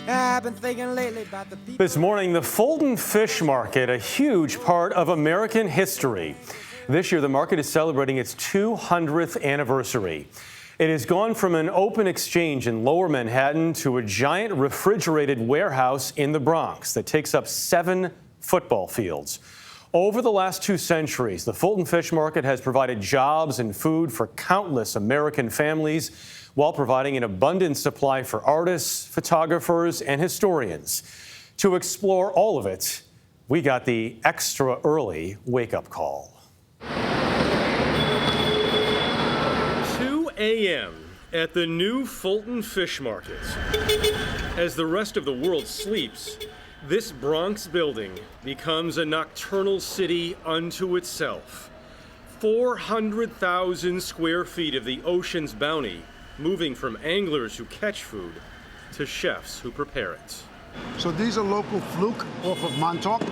I've been thinking lately about the people. This morning, the Fulton Fish Market, a huge part of American history. This year, the market is celebrating its 200th anniversary. It has gone from an open exchange in Lower Manhattan to a giant refrigerated warehouse in the Bronx that takes up 7 football fields. Over the last 2 centuries, the Fulton Fish Market has provided jobs and food for countless American families while providing an abundant supply for artists, photographers, and historians. To explore all of it, we got the extra early wake-up call. 2 a.m. at the new Fulton Fish Market. As the rest of the world sleeps, this Bronx building becomes a nocturnal city unto itself. 400,000 square feet of the ocean's bounty, moving from anglers who catch food to chefs who prepare it. So these are local fluke off of Montauk.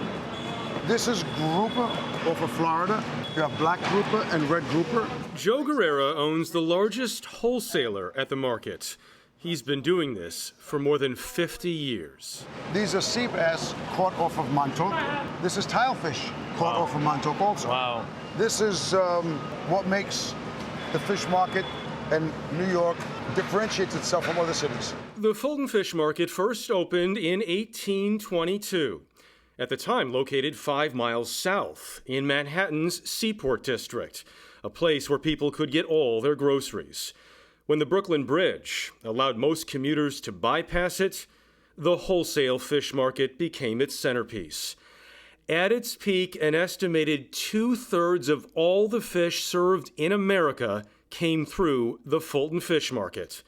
This is grouper off of Florida. You have black grouper and red grouper. Joe Guerrera owns the largest wholesaler at the market. He's been doing this for more than 50 years. These are sea bass caught off of Montauk. This is tilefish caught off of Montauk also. Wow. This is what makes the fish market and New York differentiates itself from other cities. The Fulton Fish Market first opened in 1822. At the time located 5 miles south in Manhattan's Seaport District, a place where people could get all their groceries. When the Brooklyn Bridge allowed most commuters to bypass it, the wholesale fish market became its centerpiece. At its peak, an estimated 2/3 of all the fish served in America came through the Fulton Fish Market,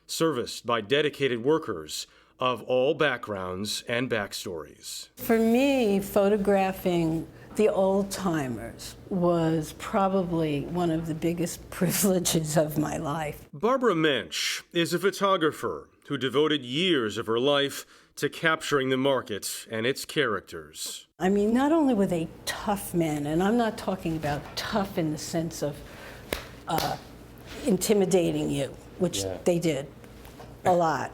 serviced by dedicated workers of all backgrounds and backstories. For me, photographing the old timers was probably one of the biggest privileges of my life. Barbara Mensch is a photographer who devoted years of her life to capturing the market and its characters. I mean, not only were they tough men, and I'm not talking about tough in the sense of intimidating you, which they did a lot.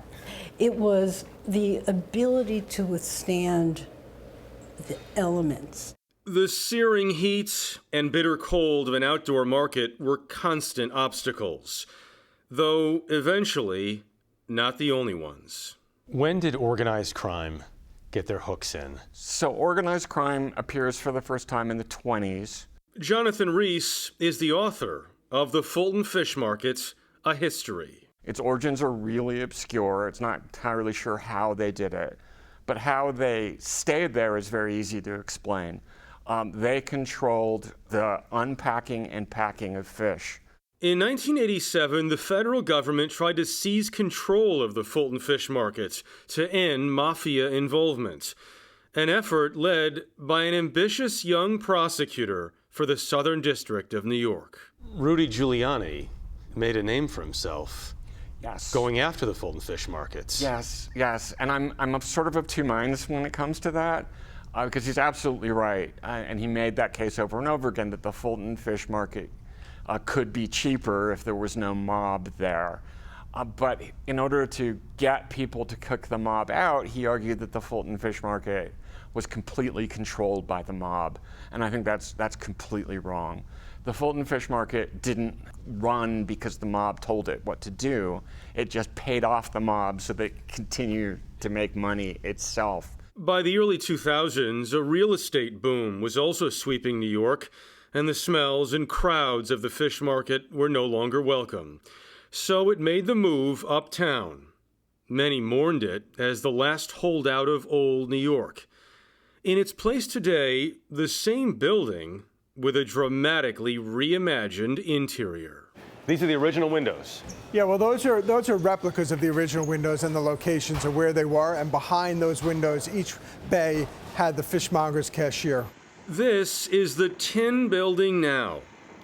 It was the ability to withstand the elements. The searing heat and bitter cold of an outdoor market were constant obstacles, though eventually not the only ones. When did organized crime get their hooks in? So organized crime appears for the first time in the 20s. Jonathan Reese is the author of The Fulton Fish Market, A History. Its origins are really obscure. It's not entirely sure how they did it, but how they stayed there is very easy to explain. They controlled the unpacking and packing of fish. In 1987, the federal government tried to seize control of the Fulton Fish Market to end mafia involvement, an effort led by an ambitious young prosecutor for the Southern District of New York. Rudy Giuliani made a name for himself. Yes. Going after the Fulton Fish Markets. Yes. And I'm sort of 2 minds when it comes to that, because he's absolutely right. And he made that case over and over again that the Fulton Fish Market could be cheaper if there was no mob there. But in order to get people to cook the mob out, he argued that the Fulton Fish Market was completely controlled by the mob. And I think that's completely wrong. The Fulton Fish Market didn't run because the mob told it what to do. It just paid off the mob so that it continued to make money itself. By the early 2000s, a real estate boom was also sweeping New York, and the smells and crowds of the fish market were no longer welcome. So it made the move uptown. Many mourned it as the last holdout of old New York. In its place today, the same building with a dramatically reimagined interior. These are the original windows. Yeah, well, those are replicas of the original windows, and the locations of where they were. And behind those windows, each bay had the fishmonger's cashier. This is the Tin Building now,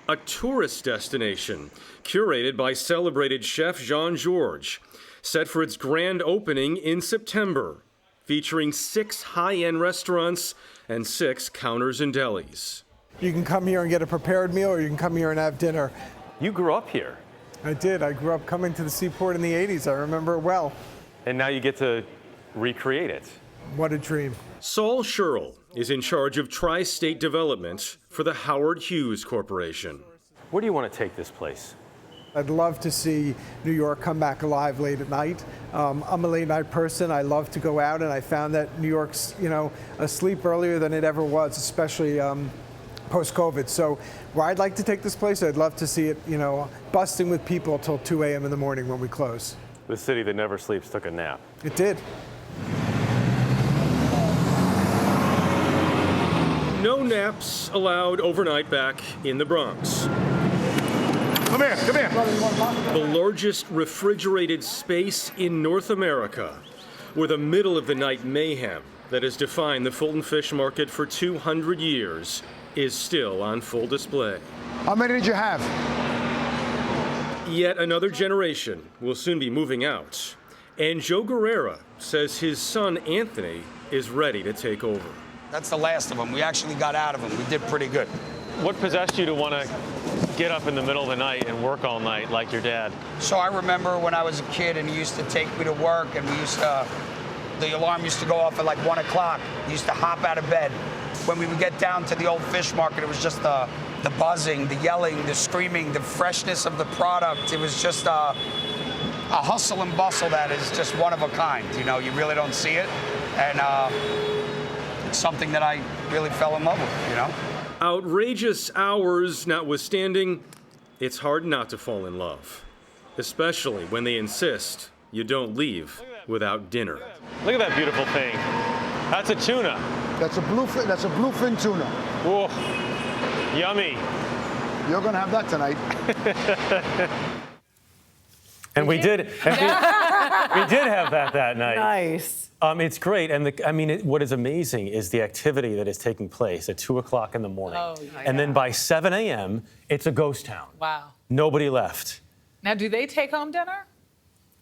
a tourist destination curated by celebrated chef Jean-Georges, set for its grand opening in September, featuring 6 high-end restaurants and 6 counters and delis. You can come here and get a prepared meal, or you can come here and have dinner. You grew up here. I did. I grew up coming to the seaport in the 80s. I remember it well. And now you get to recreate it. What a dream. Saul Scherl is in charge of tri-state development for the Howard Hughes Corporation. Where do you want to take this place? I'd love to see New York come back alive late at night. I'm a late night person. I love to go out, and I found that New York's, asleep earlier than it ever was, especially post-COVID. So where I'd like to take this place, I'd love to see it, busting with people till 2 a.m. in the morning when we close. The city that never sleeps took a nap. It did. No naps allowed overnight back in the Bronx. Come here, come here. The largest refrigerated space in North America, where the middle of the night mayhem that has defined the Fulton Fish Market for 200 years is still on full display. How many did you have? Yet another generation will soon be moving out, and Joe Guerrera says his son Anthony is ready to take over. That's the last of them. We actually got out of them. We did pretty good. What possessed you to want to get up in the middle of the night and work all night like your dad? So I remember when I was a kid and he used to take me to work, and the alarm used to go off at like 1 o'clock. He used to hop out of bed. When we would get down to the old fish market, it was just the buzzing, the yelling, the screaming, the freshness of the product. It was just a hustle and bustle that is just one of a kind. You really don't see it. And it's something that I really fell in love with, Outrageous hours notwithstanding, it's hard not to fall in love, especially when they insist you don't leave without dinner. Look at that beautiful thing. That's a tuna. That's a bluefin tuna. Whoa, yummy. You're gonna have that tonight. And we did have that night. Nice. It's great, and what is amazing is the activity that is taking place at 2 o'clock in the morning. Oh, yeah. And then by 7 a.m., it's a ghost town. Wow. Nobody left. Now, do they take home dinner?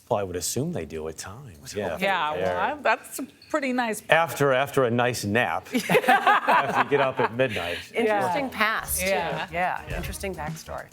Well, I would assume they do at times. Yeah. Well, that's a pretty nice. After a nice nap, after you get up at midnight. Interesting past, too. Yeah. Yeah, interesting backstory.